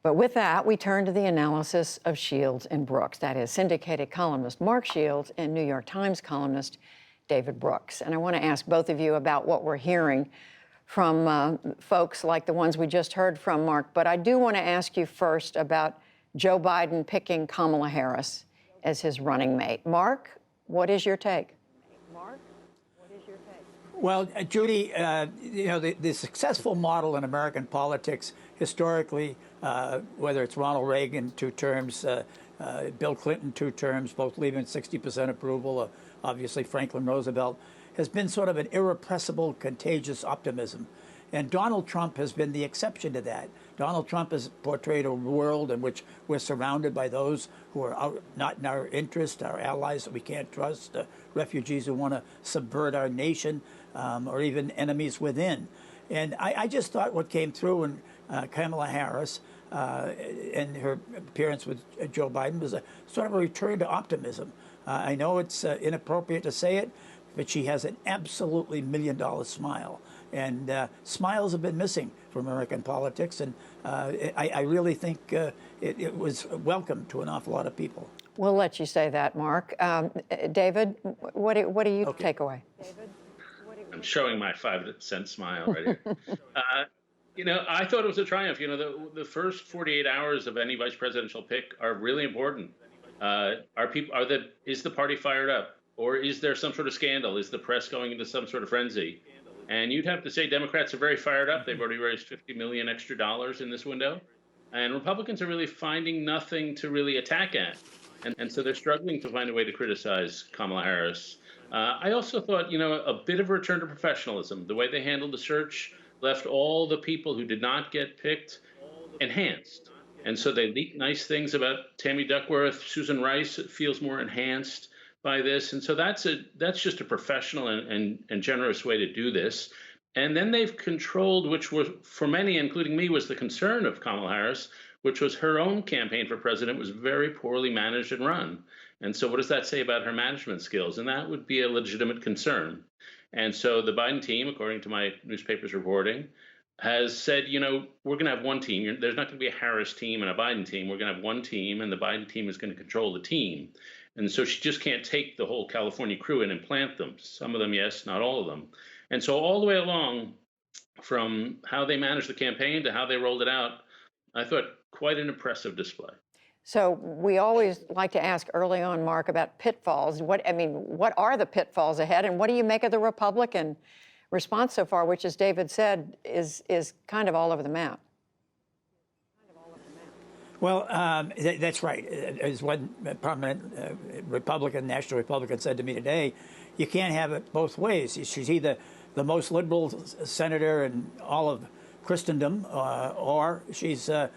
But with that, we turn to the analysis of Shields and Brooks. That is syndicated columnist Mark Shields and New York Times columnist David Brooks. And I want to ask both of you about what we're hearing from folks like the ones we just heard from, Mark. But I do want to ask you first about Joe Biden picking Kamala Harris as his running mate. Mark, what is your take? Well, Judy, the successful model in American politics historically, whether it's Ronald Reagan 2 terms, Bill Clinton 2 terms, both leaving 60% approval, obviously Franklin Roosevelt, has been sort of an irrepressible, contagious optimism. And Donald Trump has been the exception to that. Donald Trump has portrayed a world in which we're surrounded by those who are not in our interest, our allies that we can't trust, refugees who want to subvert our nation, or even enemies within. And I just thought what came through in Kamala Harris and her appearance with Joe Biden was a sort of a return to optimism. I know it's inappropriate to say it, but she has an absolutely $1 million smile. And smiles have been missing from American politics, and I really think it was welcome to an awful lot of people. We'll let you say that, Mark. David, what do you take away? I'm showing my 5-cent smile right here. I thought it was a triumph. The first 48 hours of any vice presidential pick are really important. Is the party fired up? Or is there some sort of scandal? Is the press going into some sort of frenzy? And you'd have to say Democrats are very fired up. They've already raised $50 million extra in this window. And Republicans are really finding nothing to really attack at. And so they're struggling to find a way to criticize Kamala Harris. I also thought, a bit of a return to professionalism. The way they handled the search left all the people who did not get picked enhanced. And so they leaked nice things about Tammy Duckworth. Susan Rice feels more enhanced by this. And so that's just a professional and generous way to do this. And then they've controlled, which was, for many, including me, was the concern of Kamala Harris, which was her own campaign for president was very poorly managed and run. And so what does that say about her management skills? And that would be a legitimate concern. And so the Biden team, according to my newspaper's reporting, has said, we're going to have one team. There's not going to be a Harris team and a Biden team. We're going to have one team, and the Biden team is going to control the team. And so she just can't take the whole California crew in and plant them. Some of them, yes, not all of them. And so all the way along, from how they managed the campaign to how they rolled it out, I thought quite an impressive display. So we always like to ask early on, Mark, about pitfalls. What are the pitfalls ahead, and what do you make of the Republican response so far, which, as David said, is kind of all over the map? Well, that's right. As one prominent National Republican said to me today, you can't have it both ways. She's either the most liberal senator in all of Christendom, or she's a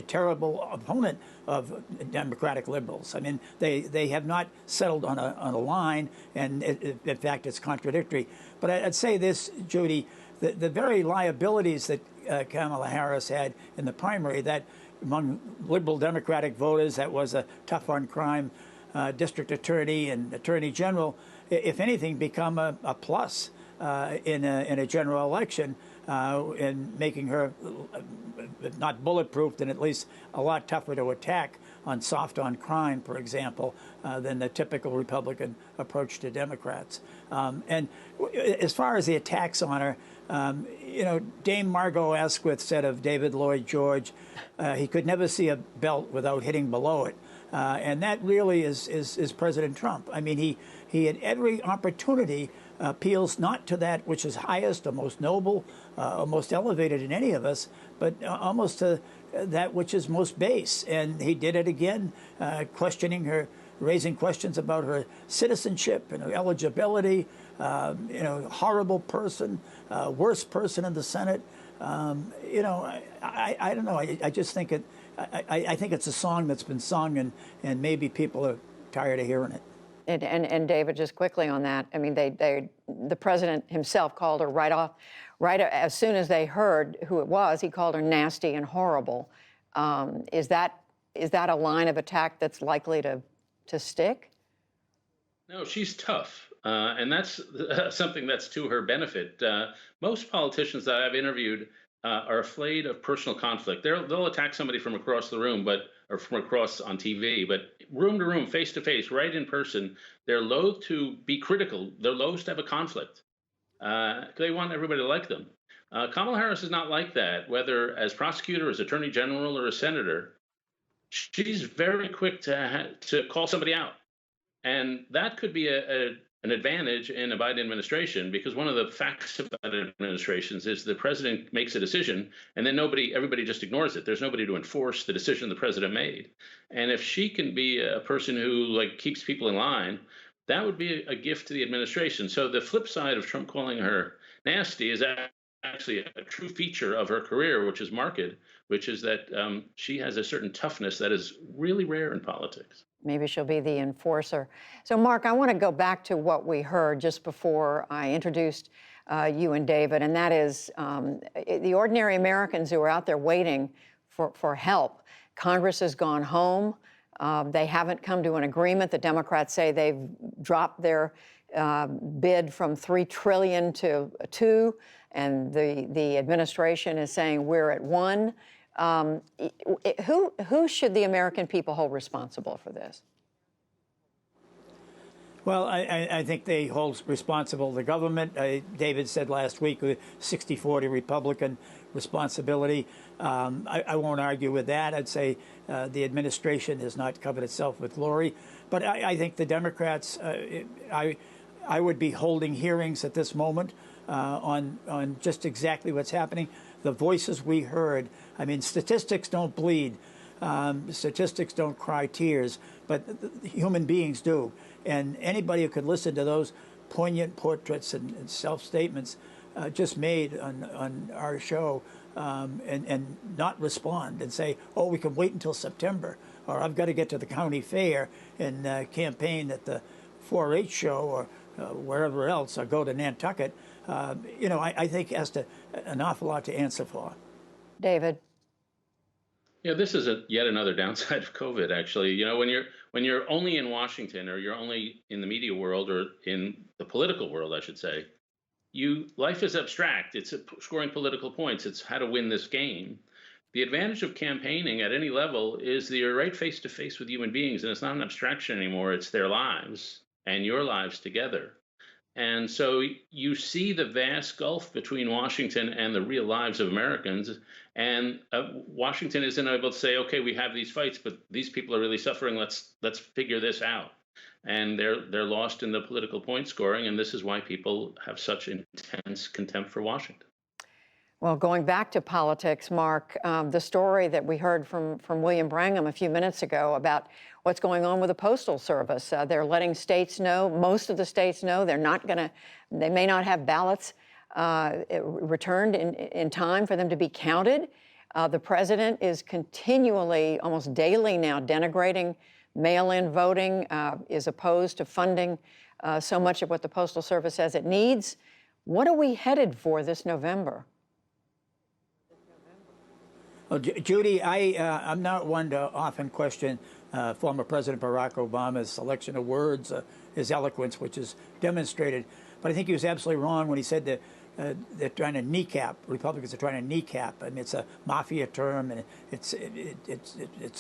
terrible opponent of Democratic liberals. I mean, they have not settled on a line, and in fact, it's contradictory. But I'd say this, Judy, the very liabilities that Kamala Harris had in the primary, that among liberal Democratic voters, that was a tough on crime district attorney and attorney general, if anything, become a plus in a general election, in making her not bulletproof, then at least a lot tougher to attack on soft on crime, for example, than the typical Republican approach to Democrats. And as far as the attacks on her, Dame Margot Asquith said of David Lloyd George, he could never see a belt without hitting below it. And that really is President Trump. I mean, he had every opportunity appeals not to that which is highest or most noble or most elevated in any of us, but almost to that which is most base. And he did it again, questioning her, raising questions about her citizenship and her eligibility. Horrible person, worst person in the Senate. I don't know. I just think I think it's a song that's been sung, and maybe people are tired of hearing it. And David, just quickly on that, I mean, the president himself called her right as soon as they heard who it was, he called her nasty and horrible. Is that a line of attack that's likely to stick? No, she's tough. And that's something that's to her benefit. Most politicians that I've interviewed are afraid of personal conflict. They'll attack somebody from across the room, or from across on TV, but room to room, face to face, right in person, they're loath to be critical. They're loath to have a conflict. They want everybody to like them. Kamala Harris is not like that, whether as prosecutor, as attorney general, or a senator. She's very quick to call somebody out. And that could be an advantage in a Biden administration, because one of the facts about administrations is the president makes a decision and then everybody just ignores it. There's nobody to enforce the decision the president made. And if she can be a person who keeps people in line, that would be a gift to the administration. So the flip side of Trump calling her nasty is actually a true feature of her career, which is marked, which is that she has a certain toughness that is really rare in politics. Maybe she'll be the enforcer. So, Mark, I want to go back to what we heard just before I introduced you and David, and that is the ordinary Americans who are out there waiting for help. Congress has gone home. They haven't come to an agreement. The Democrats say they've dropped their bid from $3 trillion to $2 trillion, and the administration is saying we're at $1 trillion. Who should the American people hold responsible for this? Well, I think they hold responsible the government. David said last week, 60-40 Republican responsibility. I won't argue with that. I'd say the administration has not covered itself with glory. But I think the Democrats, I would be holding hearings at this moment on just exactly what's happening. The voices we heard. I mean, statistics don't bleed. Statistics don't cry tears, but human beings do. And anybody who could listen to those poignant portraits and self-statements just made on our show and not respond and say, oh, we can wait until September, or I've got to get to the county fair and campaign at the 4-H show or wherever else, or go to Nantucket, I think has an awful lot to answer for. David? Yeah, this is yet another downside of COVID, actually. When you're only in Washington, or you're only in the media world, or in the political world, I should say, life is abstract. It's scoring political points. It's how to win this game. The advantage of campaigning at any level is that you're right face to face with human beings, and it's not an abstraction anymore. It's their lives and your lives together. And so you see the vast gulf between Washington and the real lives of Americans. And Washington isn't able to say, okay, we have these fights, but these people are really suffering. Let's figure this out. And they're lost in the political point scoring. And this is why people have such intense contempt for Washington. Well, going back to politics, Mark, the story that we heard from William Brangham a few minutes ago about what's going on with the Postal Service. They're letting states know, most of the states know, they may not have ballots returned in time for them to be counted. The president is continually, almost daily now, denigrating mail-in voting, is opposed to funding so much of what the Postal Service says it needs. What are we headed for this November? Well, Judy, I'm not one to often question former President Barack Obama's selection of words, his eloquence, which is demonstrated. But I think he was absolutely wrong when he said that they're trying to kneecap. Republicans are trying to kneecap. I mean, it's a mafia term, and it's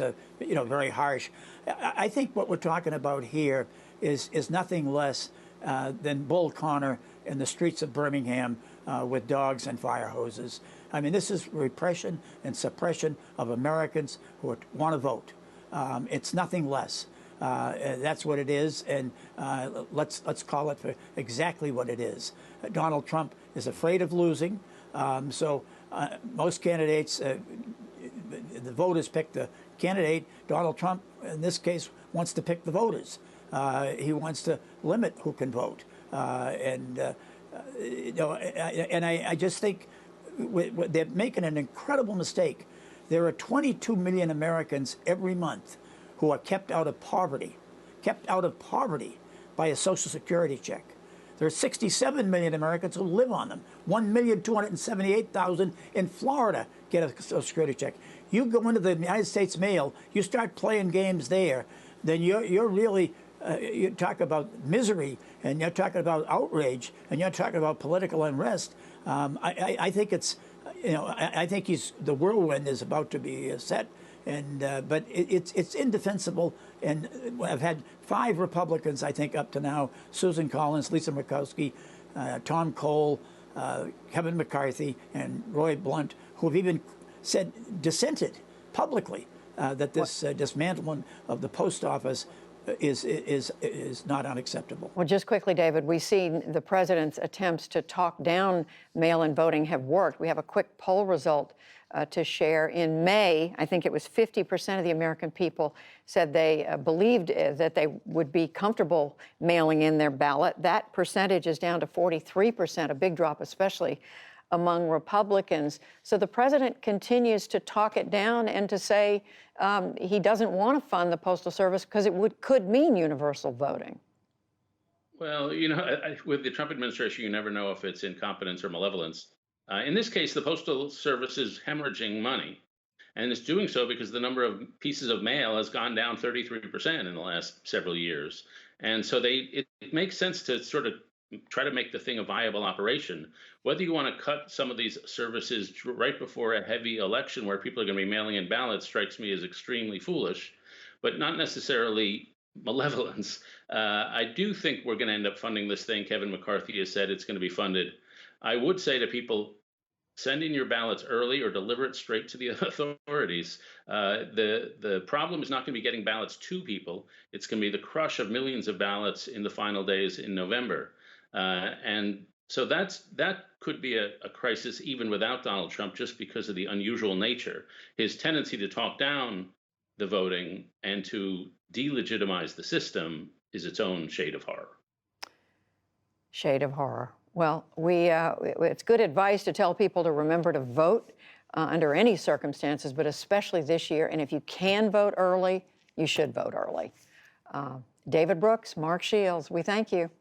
a very harsh. I think what we're talking about here is nothing less than Bull Connor in the streets of Birmingham with dogs and fire hoses. I mean, this is repression and suppression of Americans who want to vote. It's nothing less. That's what it is, and let's call it for exactly what it is. Donald Trump is afraid of losing, so most candidates, the voters pick the candidate. Donald Trump, in this case, wants to pick the voters. He wants to limit who can vote, and I just think they're making an incredible mistake. There are 22 million Americans every month who are kept out of poverty by a Social Security check. There are 67 million Americans who live on them. 1,278,000 in Florida get a Social Security check. You go into the United States mail, you start playing games there, then you're really, you talk about misery, and you're talking about outrage, and you're talking about political unrest. I think it's, I think the whirlwind is about to be set, and but it's indefensible. And I've had 5 Republicans, I think, up to now: Susan Collins, Lisa Murkowski, Tom Cole, Kevin McCarthy, and Roy Blunt, who have even dissented publicly that this dismantlement of the post office is not unacceptable. Well, just quickly, David, we've seen the president's attempts to talk down mail-in voting have worked. We have a quick poll result to share. In May, I think it was 50% of the American people said they believed that they would be comfortable mailing in their ballot. That percentage is down to 43%, a big drop, especially among Republicans. So the president continues to talk it down and to say he doesn't want to fund the Postal Service because it could mean universal voting. Well, with the Trump administration, you never know if it's incompetence or malevolence. In this case, the Postal Service is hemorrhaging money, and it's doing so because the number of pieces of mail has gone down 33% in the last several years. And so it makes sense to sort of try to make the thing a viable operation. Whether you want to cut some of these services right before a heavy election where people are going to be mailing in ballots strikes me as extremely foolish, but not necessarily malevolence. I do think we're going to end up funding this thing. Kevin McCarthy has said it's going to be funded. I would say to people, send in your ballots early or deliver it straight to the authorities. The problem is not going to be getting ballots to people. It's going to be the crush of millions of ballots in the final days in November. And so that could be a crisis even without Donald Trump, just because of the unusual nature. His tendency to talk down the voting and to delegitimize the system is its own shade of horror. Shade of horror. Well, it's good advice to tell people to remember to vote under any circumstances, but especially this year. And if you can vote early, you should vote early. David Brooks, Mark Shields, we thank you.